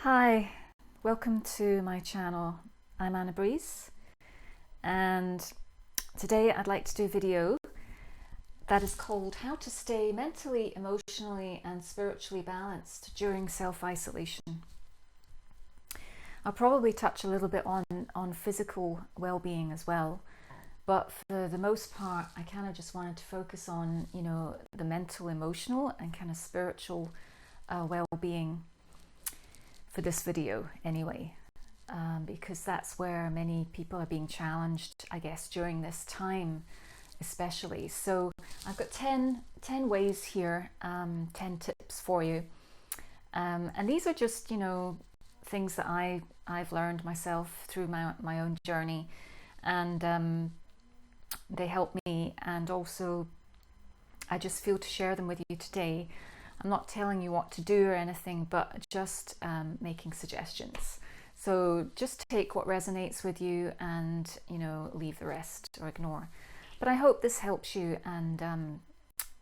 Hi, welcome to my channel. I'm Anabrese, and today I'd like to do a video that is called How to Stay Mentally, Emotionally and Spiritually Balanced During Self-Isolation. I'll probably touch a little bit on physical well-being as well, but for the most part I kind of just wanted to focus on, the mental, emotional and kind of spiritual well-being for this video anyway, because that's where many people are being challenged, I guess, during this time especially. So I've got 10 ways here, 10 tips for you, and these are just things that I've learned myself through my own journey, and they help me, and also I just feel to share them with you today. I'm not telling you what to do or anything, but just making suggestions. So just take what resonates with you and, leave the rest or ignore. But I hope this helps you, and,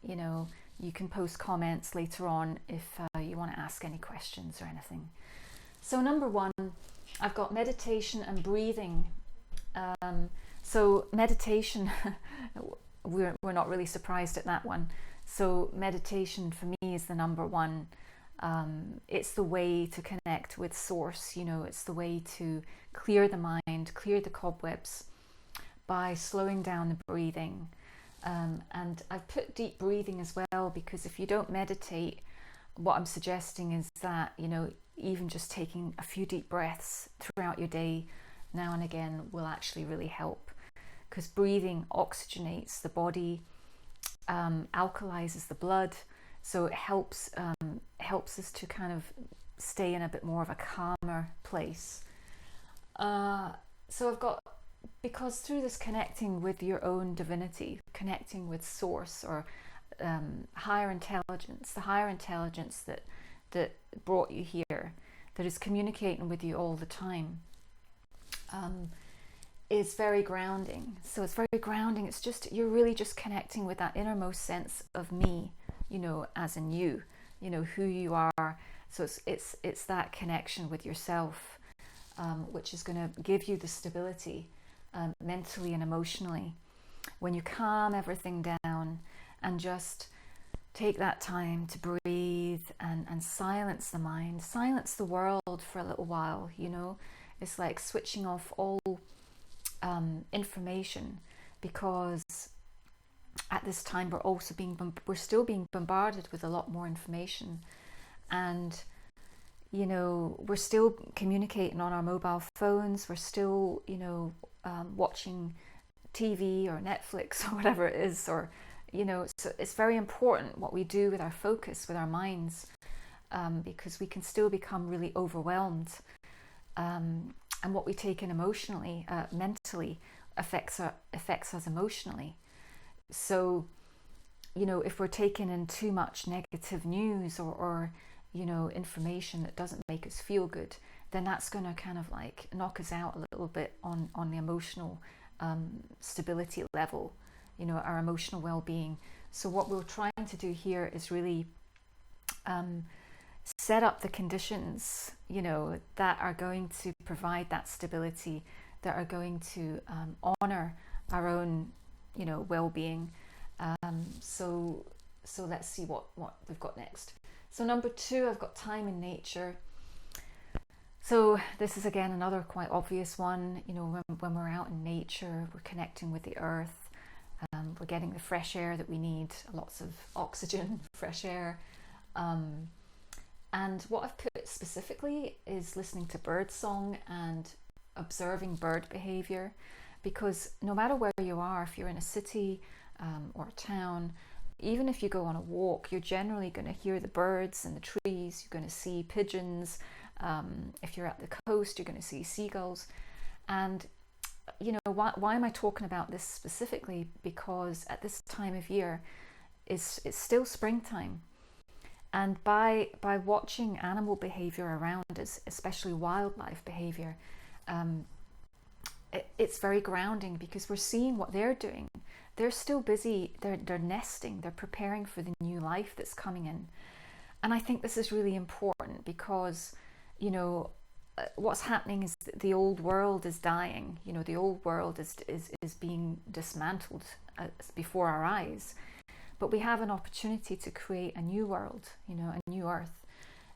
you can post comments later on if you want to ask any questions or anything. So number one, I've got meditation and breathing. So meditation, we're not really surprised at that one. So meditation for me is the number one. It's the way to connect with source, it's the way to clear the mind, clear the cobwebs by slowing down the breathing. And I've put deep breathing as well, because if you don't meditate, what I'm suggesting is that, even just taking a few deep breaths throughout your day now and again will actually really help, because breathing oxygenates the body, alkalizes the blood, so it helps us to kind of stay in a bit more of a calmer place. So I've got, because through this connecting with your own divinity, connecting with source or higher intelligence, the higher intelligence that brought you here, that is communicating with you all the time, is very grounding. So it's very grounding. It's just, you're really just connecting with that innermost sense of me, as in you, who you are. So it's that connection with yourself, which is going to give you the stability, mentally and emotionally, when you calm everything down and just take that time to breathe and silence the mind, silence the world for a little while. It's like switching off all information, because at this time we're still being bombarded with a lot more information, and we're still communicating on our mobile phones, we're still watching TV or Netflix or whatever it is, or so it's very important what we do with our focus, with our minds, because we can still become really overwhelmed. And what we take in emotionally, mentally, affects us emotionally. So, if we're taking in too much negative news or information that doesn't make us feel good, then that's going to kind of like knock us out a little bit on the emotional stability level, our emotional well-being. So what we're trying to do here is really set up the conditions, that are going to provide that stability, that are going to honor our own, well-being. So let's see what we've got next. So number two, I've got time in nature. So this is again another quite obvious one. When we're out in nature, we're connecting with the earth. We're getting the fresh air that we need, lots of oxygen, fresh air. And what I've put specifically is listening to bird song and observing bird behavior, because no matter where you are, if you're in a city or a town, even if you go on a walk, you're generally going to hear the birds and the trees, you're going to see pigeons. If you're at the coast, you're going to see seagulls. And why am I talking about this specifically? Because at this time of year, it's still springtime. And by watching animal behavior around us, especially wildlife behavior, it's very grounding, because we're seeing what they're doing. They're still busy, they're nesting, they're preparing for the new life that's coming in. And I think this is really important, because you know, what's happening is that the old world is dying. You know, the old world is being dismantled before our eyes. But we have an opportunity to create a new world, you know, a new earth.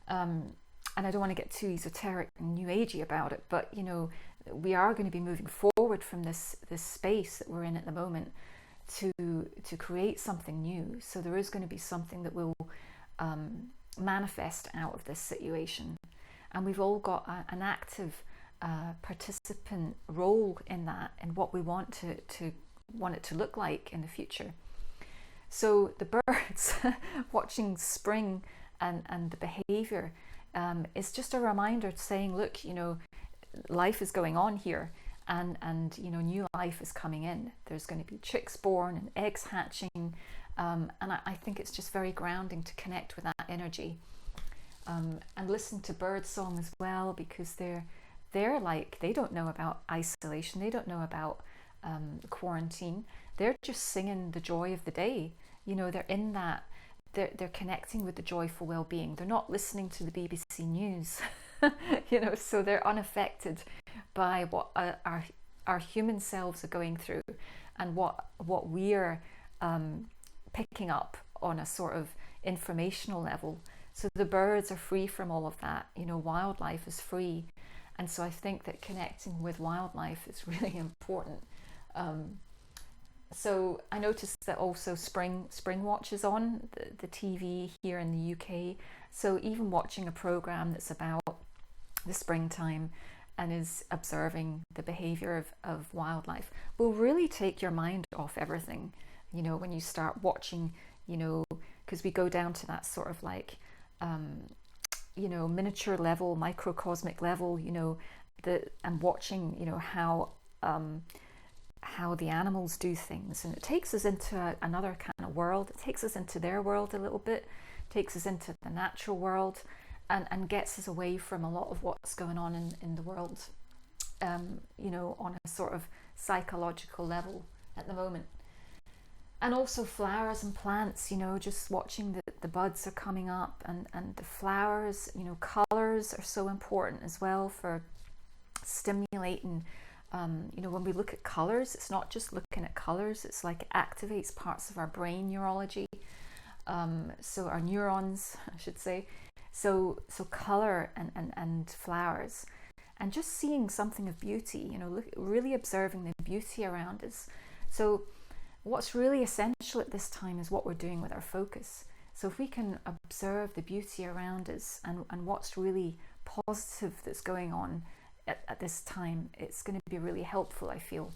And I don't want to get too esoteric and new agey about it, but you know, we are going to be moving forward from this space that we're in at the moment to create something new. So there is going to be something that will manifest out of this situation, and we've all got an active participant role in that, and what we want it to look like in the future. So the birds watching spring and the behavior is just a reminder saying, look, you know, life is going on here, and you know, new life is coming in. There's going to be chicks born and eggs hatching, and I think it's just very grounding to connect with that energy, and listen to bird song as well, because they're like, they don't know about isolation, they don't know about quarantine. They're just singing the joy of the day. You know, they're in that, they're connecting with the joyful well-being. They're not listening to the BBC News, you know, so they're unaffected by what our human selves are going through, and what we're picking up on a sort of informational level. So the birds are free from all of that. You know, wildlife is free, and so I think that connecting with wildlife is really important. So I noticed that also Spring Watch is on the TV here in the UK. So even watching a program that's about the springtime and is observing the behavior of wildlife will really take your mind off everything. You know, when you start watching, you know, because we go down to that sort of like, you know, miniature level, microcosmic level, you know, and watching, you know, how the animals do things, and it takes us into another kind of world. It takes us into their world a little bit, takes us into the natural world, and gets us away from a lot of what's going on in the world, you know, on a sort of psychological level at the moment. And also flowers and plants, you know, just watching the buds are coming up, and the flowers, you know, colors are so important as well for stimulating. You know, when we look at colors, it's not just looking at colors, it's like it activates parts of our brain neurology, so our neurons, I should say. So color and flowers, and just seeing something of beauty, you know, really observing the beauty around us. So what's really essential at this time is what we're doing with our focus. So if we can observe the beauty around us and what's really positive that's going on at this time, it's going to be really helpful, I feel.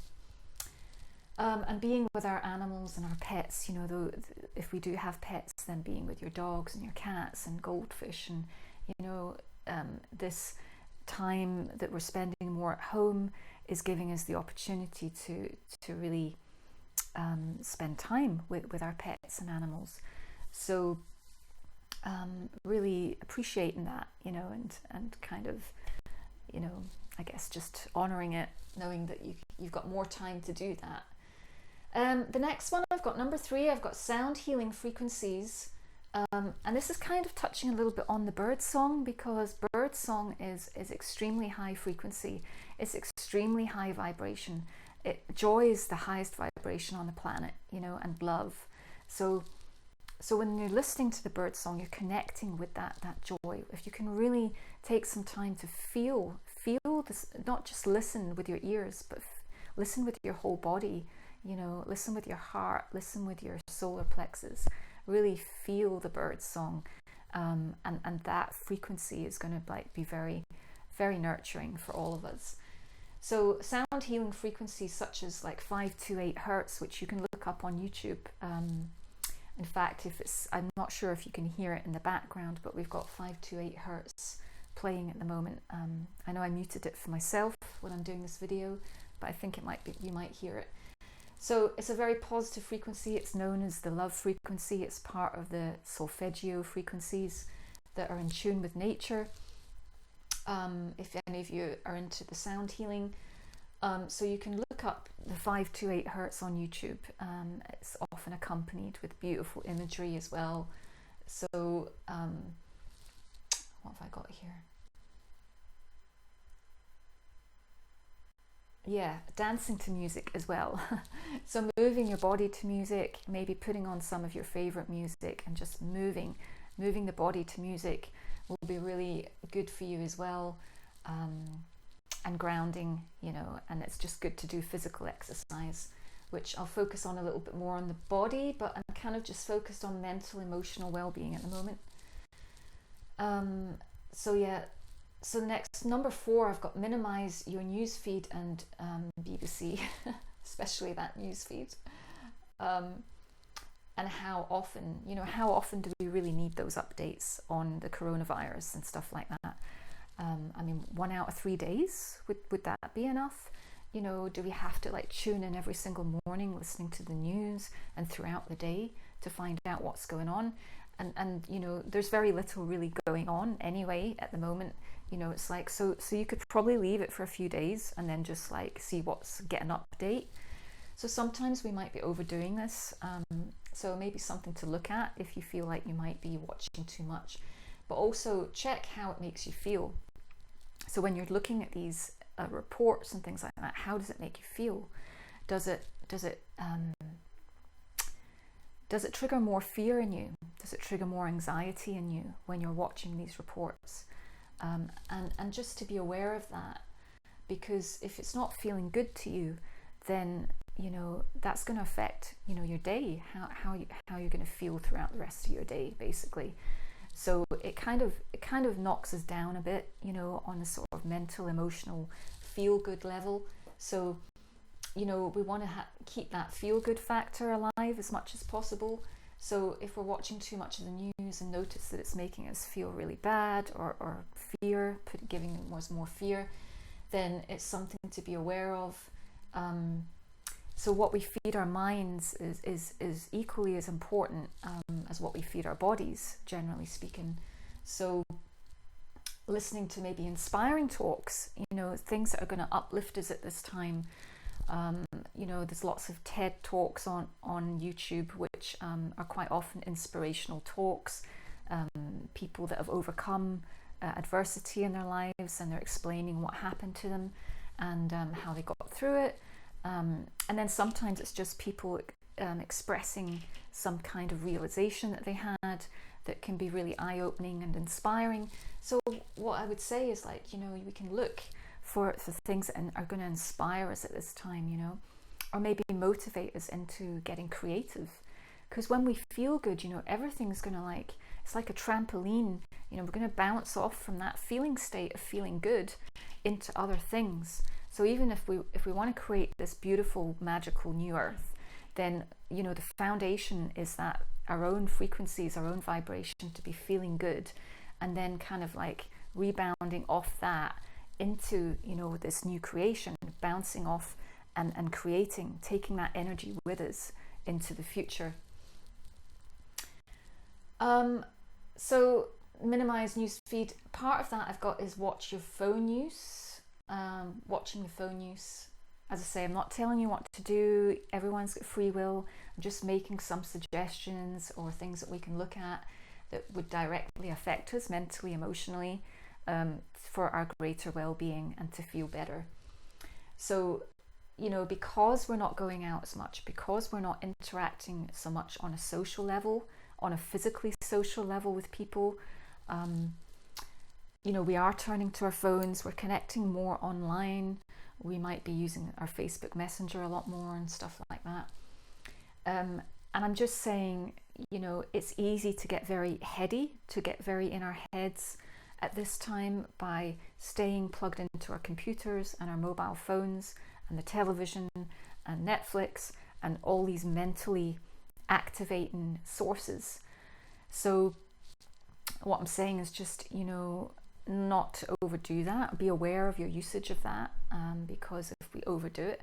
And being with our animals and our pets, you know, though, if we do have pets, then being with your dogs and your cats and goldfish, and you know, this time that we're spending more at home is giving us the opportunity to really spend time with our pets and animals. So really appreciating that, you know, and kind of, you know, I guess just honoring it, knowing that you've got more time to do that. The next one, I've got number 3, I've got sound healing frequencies. And this is kind of touching a little bit on the bird song, because bird song is extremely high frequency. It's extremely high vibration. Joy is the highest vibration on the planet, you know, and love. So when you're listening to the bird song, you're connecting with that joy. If you can really take some time to feel this, not just listen with your ears, but listen with your whole body, you know, listen with your heart, listen with your solar plexus, really feel the bird song, and that frequency is going to like be very, very nurturing for all of us. So sound healing frequencies such as like 528 hertz, which you can look up on YouTube. In fact, I'm not sure if you can hear it in the background, but we've got 528 hertz playing at the moment. I know I muted it for myself when I'm doing this video, but I think you might hear it. So it's a very positive frequency. It's known as the love frequency. It's part of the solfeggio frequencies that are in tune with nature. If any of you are into the sound healing, so you can look up the 528 hertz on YouTube. It's often accompanied with beautiful imagery as well. So what have I got here? yeah, dancing to music as well. So moving your body to music, maybe putting on some of your favorite music and just moving the body to music will be really good for you as well. And grounding, you know, and it's just good to do physical exercise, which I'll focus on a little bit more on the body, but I'm kind of just focused on mental, emotional well-being at the moment. So yeah, so the next number 4, I've got minimize your news feed and BBC, especially that news feed. And how often, you know, how often do we really need those updates on the coronavirus and stuff like that? I mean, 1 out of 3 days, would that be enough? You know, do we have to like tune in every single morning listening to the news and throughout the day to find out what's going on? And you know, there's very little really going on anyway at the moment. You know, it's like, so you could probably leave it for a few days and then just like see get an update. So sometimes we might be overdoing this. So maybe something to look at if you feel like you might be watching too much. But also check how it makes you feel. So when you're looking at these reports and things like that, how does it make you feel? Does it trigger more fear in you? Does it trigger more anxiety in you when you're watching these reports? And just to be aware of that, because if it's not feeling good to you, then you know that's going to affect, you know, your day, how you're going to feel throughout the rest of your day, basically. So it kind of knocks us down a bit, you know, on a sort of mental, emotional, feel-good level. So, you know, we want to keep that feel-good factor alive as much as possible. So if we're watching too much of the news and notice that it's making us feel really bad or fear, giving us more fear, then it's something to be aware of. So what we feed our minds is equally as important as what we feed our bodies, generally speaking. So listening to maybe inspiring talks, you know, things that are going to uplift us at this time. You know, there's lots of TED talks on YouTube, which are quite often inspirational talks. People that have overcome adversity in their lives, and they're explaining what happened to them and how they got through it. And then sometimes it's just people expressing some kind of realization that they had that can be really eye-opening and inspiring. So what I would say is, like, you know, we can look for things that are going to inspire us at this time, you know, or maybe motivate us into getting creative. Because when we feel good, you know, everything's going to, like, it's like a trampoline, you know, we're going to bounce off from that feeling state of feeling good into other things. So even if we want to create this beautiful, magical new earth, then, you know, the foundation is that our own frequencies, our own vibration to be feeling good, and then kind of like rebounding off that into, you know, this new creation, bouncing off and creating, taking that energy with us into the future. So minimize news feed. Part of that I've got is watch your phone use. Watching the phone use, as I say, I'm not telling you what to do. Everyone's got free will. I'm just making some suggestions or things that we can look at that would directly affect us mentally, emotionally, for our greater well-being and to feel better. So, you know, because we're not going out as much, because we're not interacting so much on a social level, on a physically social level with people, you know, we are turning to our phones, we're connecting more online, we might be using our Facebook Messenger a lot more and stuff like that. And I'm just saying, you know, it's easy to get very heady, to get very in our heads at this time by staying plugged into our computers and our mobile phones and the television and Netflix and all these mentally activating sources. So what I'm saying is just, you know, not to overdo that. Be aware of your usage of that, because if we overdo it,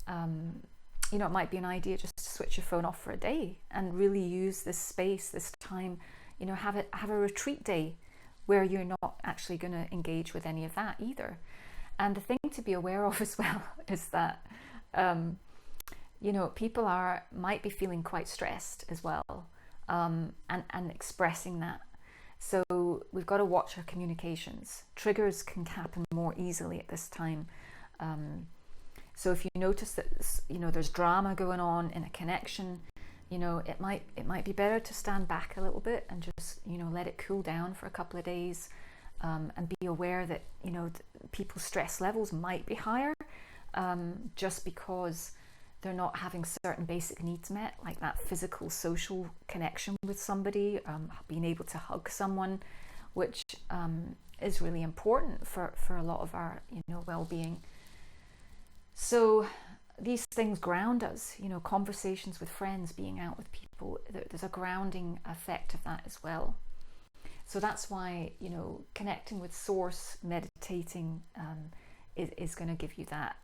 you know, it might be an idea just to switch your phone off for a day and really use this space, this time, you know, have a retreat day where you're not actually going to engage with any of that either. And the thing to be aware of as well is that, you know, people might be feeling quite stressed as well, and expressing that. So we've got to watch our communications. Triggers can happen more easily at this time. So if you notice that, you know, there's drama going on in a connection, you know, it might be better to stand back a little bit and just, you know, let it cool down for a couple of days, and be aware that, you know, people's stress levels might be higher, just because they're not having certain basic needs met, like that physical, social connection with somebody, being able to hug someone, which is really important for a lot of our, you know, well-being. So these things ground us, you know, conversations with friends, being out with people, there's a grounding effect of that as well. So that's why, you know, connecting with source, meditating, is going to give you that,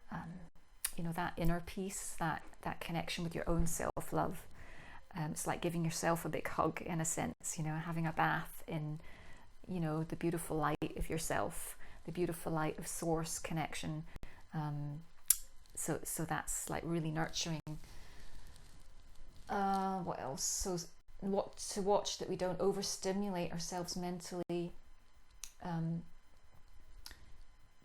you know, that inner peace, that connection with your own self-love. It's like giving yourself a big hug, in a sense, you know, having a bath in, you know, the beautiful light of yourself, the beautiful light of source connection. So that's like really nurturing. What else? So what to watch that we don't overstimulate ourselves mentally,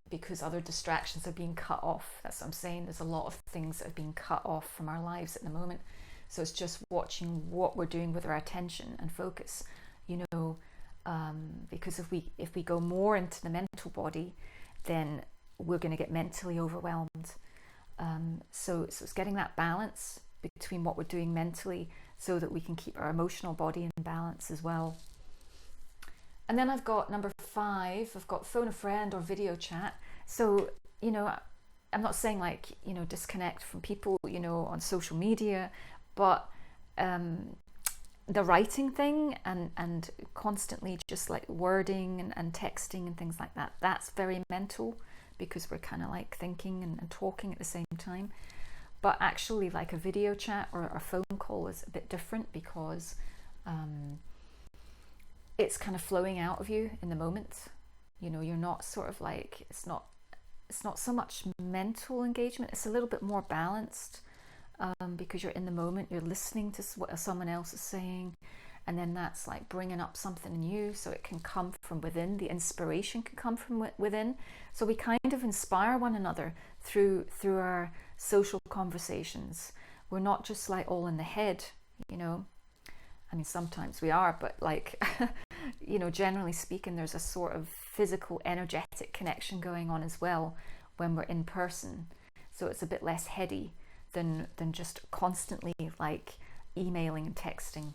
because other distractions are being cut off. That's what I'm saying. There's a lot of things that are being cut off from our lives at the moment. So it's just watching what we're doing with our attention and focus, you know, because if we go more into the mental body, then we're going to get mentally overwhelmed. So it's getting that balance between what we're doing mentally so that we can keep our emotional body in balance as well. And then I've got number 5, I've got phone a friend or video chat. So, you know, I'm not saying like, you know, disconnect from people, you know, on social media, but the writing thing and constantly just like wording and texting and things like that, that's very mental, because we're kind of like thinking and talking at the same time. But actually, like a video chat or a phone call is a bit different, because it's kind of flowing out of you in the moment. You know, you're not sort of like, it's not so much mental engagement, it's a little bit more balanced, because you're in the moment, you're listening to what someone else is saying, and then that's like bringing up something in you, so it can come from within. The inspiration can come from within. So we kind of inspire one another through our social conversations. We're not just like all in the head, you know. I mean, sometimes we are, but like, you know, generally speaking, there's a sort of physical, energetic connection going on as well when we're in person. So it's a bit less heady than just constantly like emailing and texting.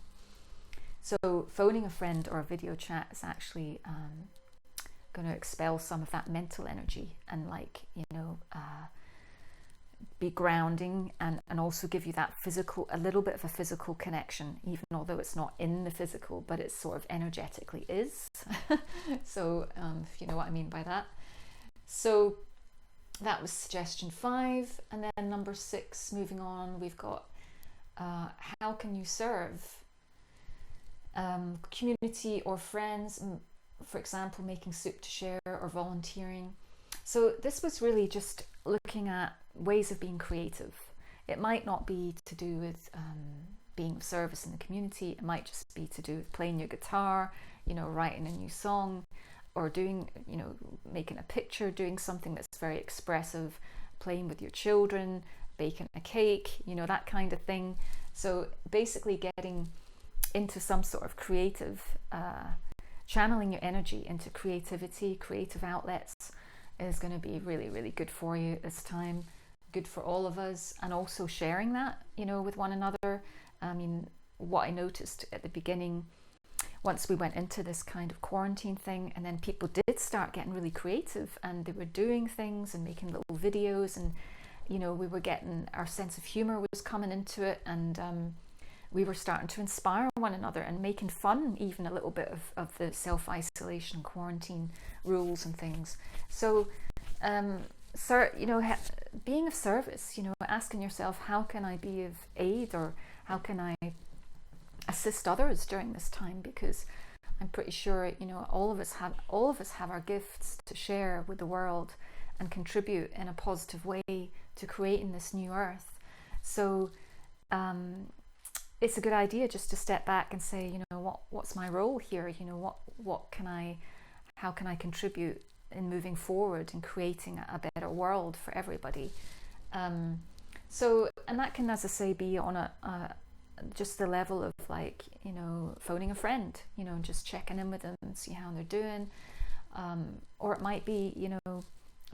So phoning a friend or a video chat is actually going to expel some of that mental energy and, like, you know, be grounding and also give you that physical, a little bit of a physical connection, even although it's not in the physical, but it sort of energetically is. So if you know what I mean by that. So that was suggestion 5. And then number 6, moving on, we've got how can you serve community or friends, for example, making soup to share or volunteering. So this was really just looking at ways of being creative. It might not be to do with being of service in the community. It might just be to do with playing your guitar, you know, writing a new song, or doing, you know, making a picture, doing something that's very expressive, playing with your children, baking a cake, you know, that kind of thing. So basically getting into some sort of creative, channeling your energy into creativity, creative outlets is going to be really, really good for you at this time, good for all of us, and also sharing that, you know, with one another. I mean, what I noticed at the beginning, once we went into this kind of quarantine thing, and then people did start getting really creative, and they were doing things and making little videos, and, you know, we were getting, our sense of humor was coming into it, and we were starting to inspire one another and making fun even a little bit of the self-isolation, quarantine rules and things. So, you know, being of service, you know, asking yourself, how can I be of aid, or how can I assist others during this time? Because I'm pretty sure, you know, all of us have our gifts to share with the world and contribute in a positive way to creating this new earth. So, it's a good idea just to step back and say, you know, what's my role here? You know, how can I contribute in moving forward and creating a better world for everybody? So, and that can, as I say, be on a just the level of like, you know, phoning a friend, you know, and just checking in with them and see how they're doing. Or it might be, you know,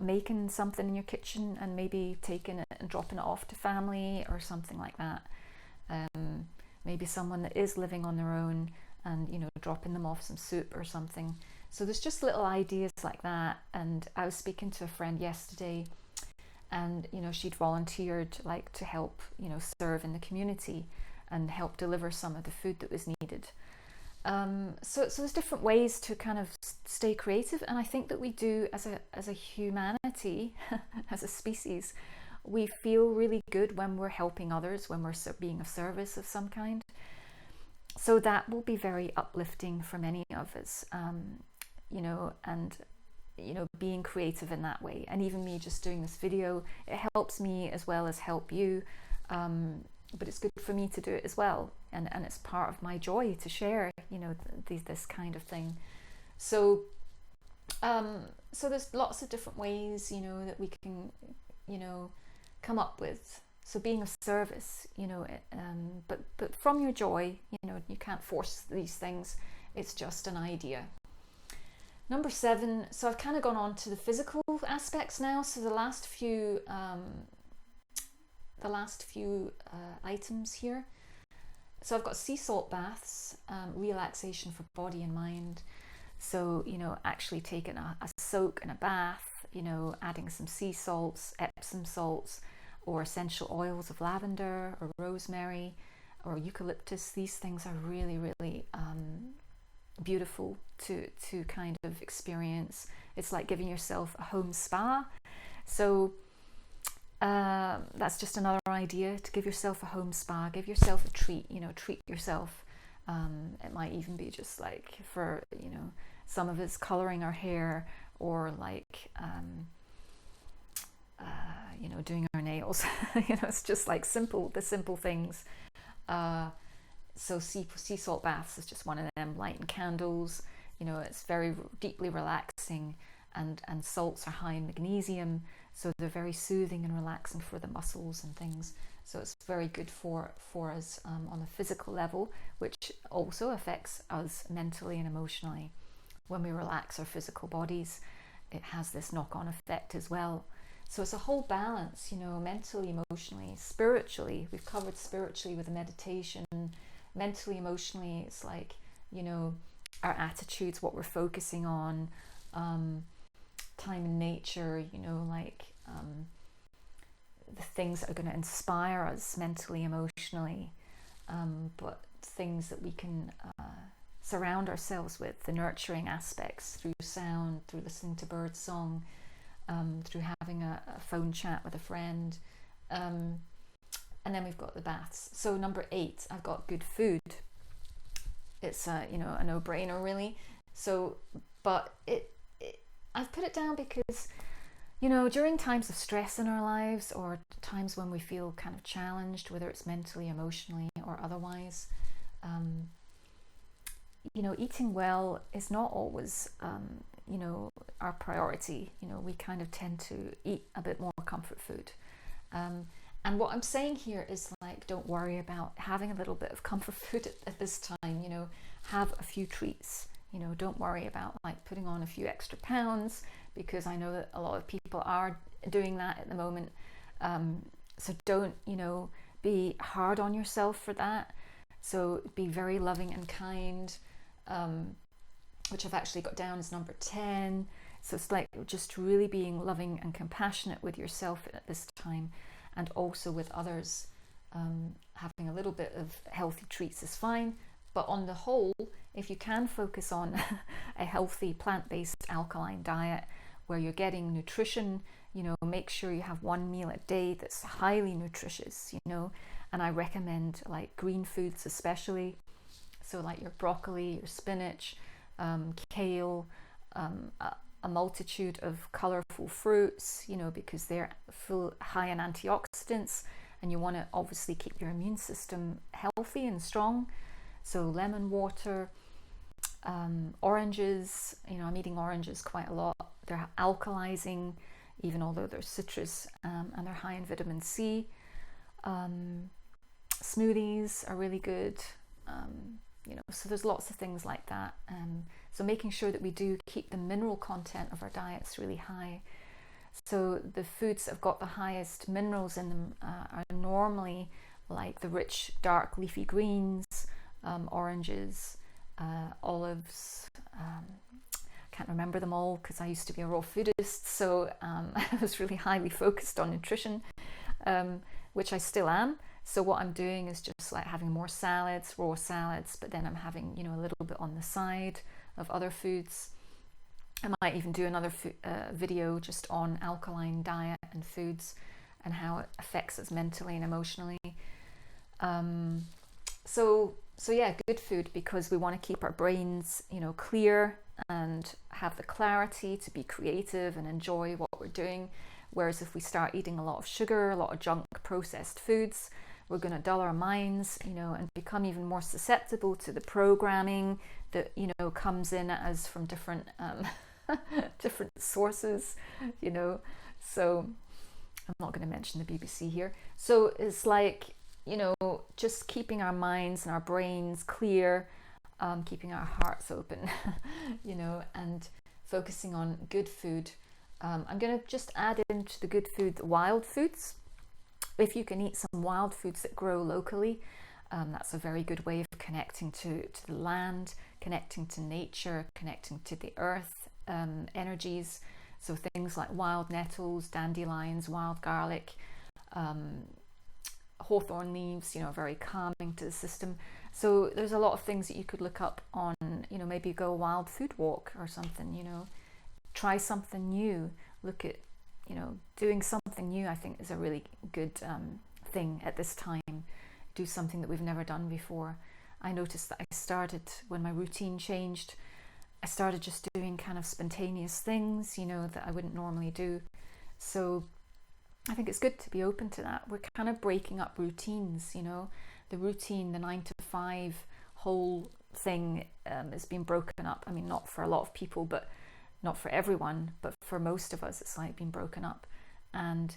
making something in your kitchen and maybe taking it and dropping it off to family or something like that. Maybe someone that is living on their own and, you know, dropping them off some soup or something. So there's just little ideas like that. And I was speaking to a friend yesterday, and, you know, she'd volunteered like to help, you know, serve in the community and help deliver some of the food that was needed. So there's different ways to kind of stay creative, and I think that we do as a humanity, as a species, we feel really good when we're helping others, when we're being of service of some kind. So that will be very uplifting for many of us, you know, and, you know, being creative in that way. And even me just doing this video, it helps me as well as help you. But it's good for me to do it as well, and it's part of my joy to share, you know, this kind of thing. So so there's lots of different ways, you know, that we can, you know, come up with. So being of service, you know, but from your joy, you know, you can't force these things. It's just an idea. Number 7. So I've kind of gone on to the physical aspects now. So the last few items here. So I've got sea salt baths, relaxation for body and mind. So, you know, actually taking a soak and a bath, you know, adding some sea salts, Epsom salts, or essential oils of lavender or rosemary or eucalyptus. These things are really, really beautiful to kind of experience. It's like giving yourself a home spa. So that's just another idea, to give yourself a home spa, give yourself a treat, you know, treat yourself. It might even be just like, for, you know, some of us coloring our hair, or like, you know, doing our nails. You know, it's just like the simple things. So sea salt baths is just one of them. Lighting candles, you know, it's very deeply relaxing, and salts are high in magnesium, so they're very soothing and relaxing for the muscles and things. So it's very good for us on a physical level, which also affects us mentally and emotionally. When we relax our physical bodies, it has this knock-on effect as well. So it's a whole balance, you know, mentally, emotionally, spiritually. We've covered spiritually with the meditation. Mentally, emotionally, it's like, you know, our attitudes, what we're focusing on, time in nature, you know, like the things that are going to inspire us mentally, emotionally, but things that we can surround ourselves with, the nurturing aspects through sound, through listening to bird song, through having a phone chat with a friend. And then we've got the baths. So number 8, I've got good food. It's you know, a no-brainer really. So, but I've put it down because, you know, during times of stress in our lives, or times when we feel kind of challenged, whether it's mentally, emotionally, or otherwise, you know, eating well is not always, you know, our priority. You know, we kind of tend to eat a bit more comfort food. And what I'm saying here is, like, don't worry about having a little bit of comfort food at this time, you know, have a few treats, you know, don't worry about like putting on a few extra pounds, because I know that a lot of people are doing that at the moment. So don't, you know, be hard on yourself for that. So be very loving and kind, which I've actually got down as number 10. So it's like just really being loving and compassionate with yourself at this time, and also with others. Having a little bit of healthy treats is fine, but on the whole, if you can focus on a healthy plant-based alkaline diet where you're getting nutrition, you know, make sure you have one meal a day that's highly nutritious, you know, and I recommend like green foods especially. So like your broccoli, your spinach, kale, a multitude of colorful fruits, you know, because they're high in antioxidants, and you want to obviously keep your immune system healthy and strong. So lemon water, oranges, you know, I'm eating oranges quite a lot. They're alkalizing, even although they're citrus, and they're high in vitamin C. Smoothies are really good, so there's lots of things like that. So making sure that we do keep the mineral content of our diets really high. So the foods that have got the highest minerals in them are normally like the rich dark leafy greens, oranges, olives. Can't remember them all because I used to be a raw foodist, so I was really highly focused on nutrition, which I still am. So what I'm doing is just like having more salads, raw salads, but then I'm having, a little bit on the side of other foods. I might even do another video just on alkaline diet and foods and how it affects us mentally and emotionally. So yeah, good food, because we want to keep our brains, clear and have the clarity to be creative and enjoy what we're doing. Whereas if we start eating a lot of sugar, a lot of junk processed foods, we're going to dull our minds, and become even more susceptible to the programming that, comes in at us from different different sources, So I'm not going to mention the BBC here. So it's like, just keeping our minds and our brains clear, keeping our hearts open, and focusing on good food. I'm going to just add into the good food the wild foods. If you can eat some wild foods that grow locally, that's a very good way of connecting to the land, connecting to nature, connecting to the earth energies. So things like wild nettles, dandelions, wild garlic, hawthorn leaves, very calming to the system. So there's a lot of things that you could look up on, maybe go a wild food walk or something, try something new, look at, doing something new. I think is a really good thing at this time. Do something that we've never done before. I noticed that I started, when my routine changed, I started just doing kind of spontaneous things, that I wouldn't normally do. So I think it's good to be open to that. We're kind of breaking up routines, the routine, the 9 to 5 whole thing has been broken up. I mean, not for a lot of people, but not for everyone, but for most of us, it's like been broken up. And,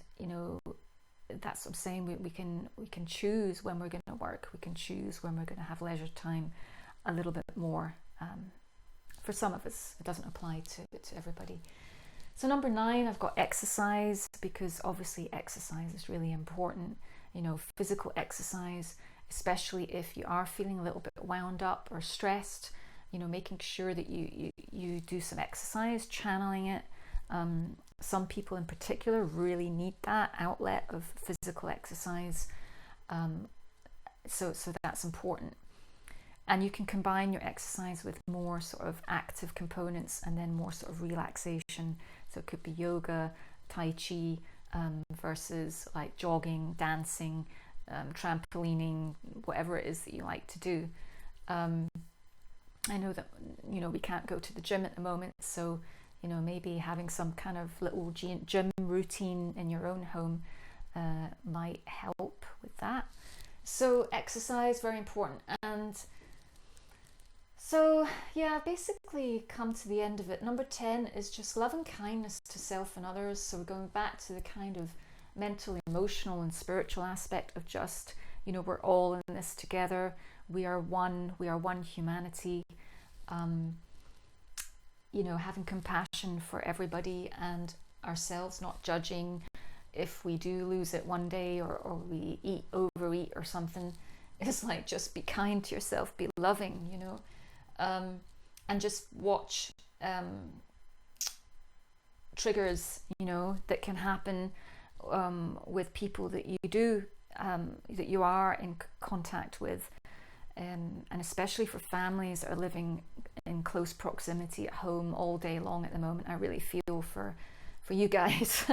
that's what I'm saying. We can choose when we're going to work. We can choose when we're going to have leisure time a little bit more. For some of us, it doesn't apply to everybody. So number 9, I've got exercise, because obviously exercise is really important. Physical exercise, especially if you are feeling a little bit wound up or stressed, making sure that you do some exercise, channeling it. Some people in particular really need that outlet of physical exercise. So that's important. And you can combine your exercise with more sort of active components and then more sort of relaxation. So it could be yoga, tai chi, versus like jogging, dancing, trampolining, whatever it is that you like to do. I know that, we can't go to the gym at the moment, so, maybe having some kind of little gym routine in your own home might help with that. So exercise, very important. And so, yeah, basically come to the end of it. Number 10 is just love and kindness to self and others. So we're going back to the kind of mental, emotional and spiritual aspect of just, we're all in this together. We are one humanity. Having compassion for everybody and ourselves, not judging if we do lose it one day or we overeat or something. It's like, just be kind to yourself, be loving, and just watch triggers, that can happen with people that you do, that you are in contact with. And especially for families that are living in close proximity at home all day long at the moment, I really feel for you guys.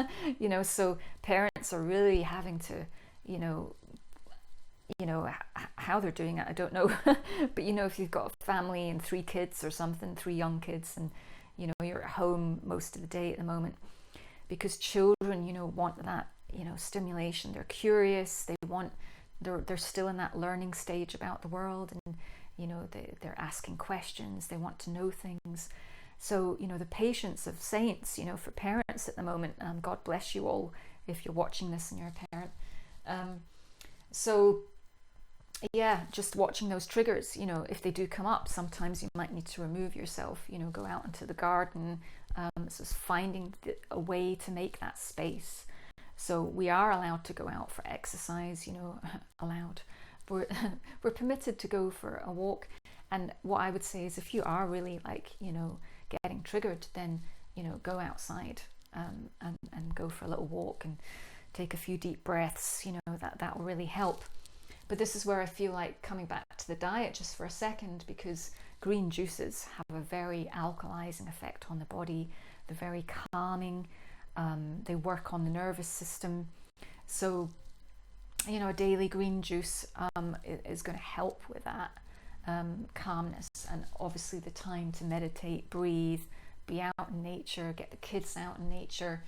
So parents are really having to, how they're doing it, I don't know. But if you've got a family and 3 kids or something, 3 young kids, and you're at home most of the day at the moment, because children, want that, stimulation. They're curious. They're still in that learning stage about the world, and they're asking questions. They want to know things, So, you know, the patience of saints, you know, for parents at the moment, God bless you all if you're watching this and you're a parent. So yeah, just watching those triggers, you know, if they do come up, sometimes you might need to remove yourself, you know, go out into the garden. So it's finding a way to make that space. So we are allowed to go out for exercise, you know, allowed. We're permitted to go for a walk. And what I would say is, if you are really like, you know, getting triggered, then, you know, go outside and go for a little walk and take a few deep breaths, you know, that will really help. But this is where I feel like coming back to the diet just for a second, because green juices have a very alkalizing effect on the body. They're very calming. They work on the nervous system. So, you know, a daily green juice is going to help with that calmness, and obviously the time to meditate, breathe, be out in nature, get the kids out in nature,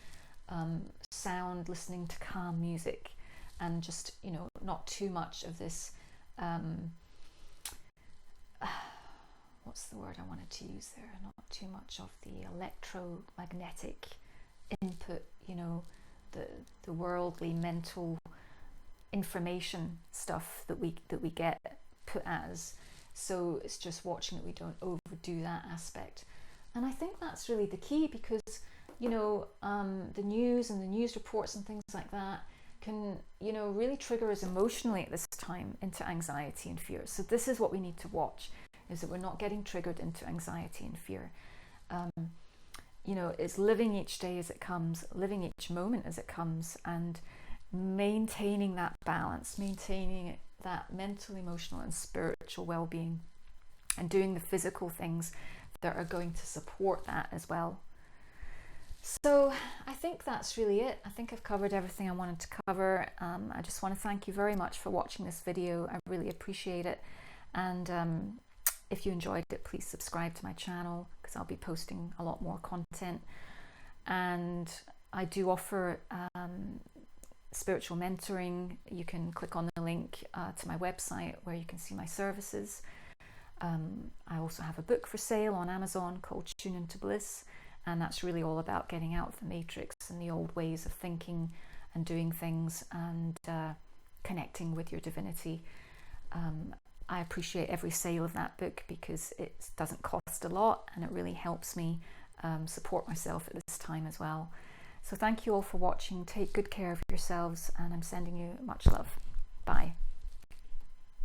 listening to calm music, and just, you know, not too much of this, what's the word I wanted to use there? Not too much of the electromagnetic input, you know, the worldly mental information stuff that we get put as. So it's just watching that we don't overdo that aspect. And I think that's really the key, because, you know, the news and the news reports and things like that can, you know, really trigger us emotionally at this time into anxiety and fear. So this is what we need to watch, is that we're not getting triggered into anxiety and fear. You know, it's living each day as it comes, living each moment as it comes, and maintaining that balance, maintaining that mental, emotional and spiritual well-being, and doing the physical things that are going to support that as well. So I think that's really it. I think I've covered everything I wanted to cover. I just want to thank you very much for watching this video. I really appreciate it. And if you enjoyed it, please subscribe to my channel, because I'll be posting a lot more content. And I do offer spiritual mentoring. You can click on the link to my website where you can see my services. I also have a book for sale on Amazon called Tune Into Bliss, and that's really all about getting out of the matrix and the old ways of thinking and doing things, and connecting with your divinity. I appreciate every sale of that book, because it doesn't cost a lot, and it really helps me support myself at this time as well. So thank you all for watching. Take good care of yourselves, and I'm sending you much love. Bye.